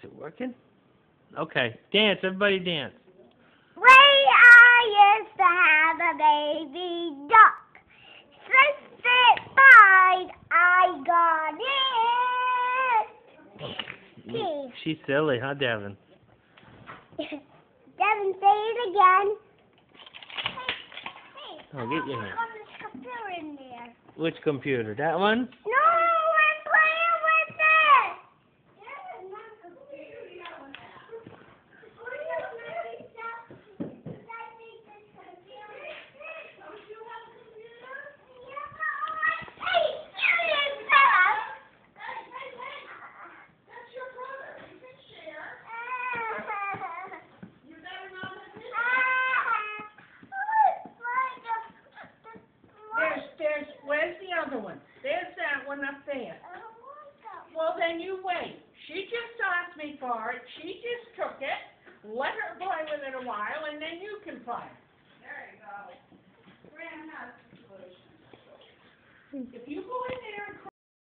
it working? Okay. Dance. Everybody dance. When I used to have a baby duck. Since it died, I got it. She's silly, huh, Devin? Devin, say it again. Oh, get your hand. Got this computer in there. Which computer? That one? No, I'm playing with it. Where's the other one? There's that one up there. Well, then you wait. She just asked me for it. She just took it. Let her play with it a while, and then you can play. There you go. If you go in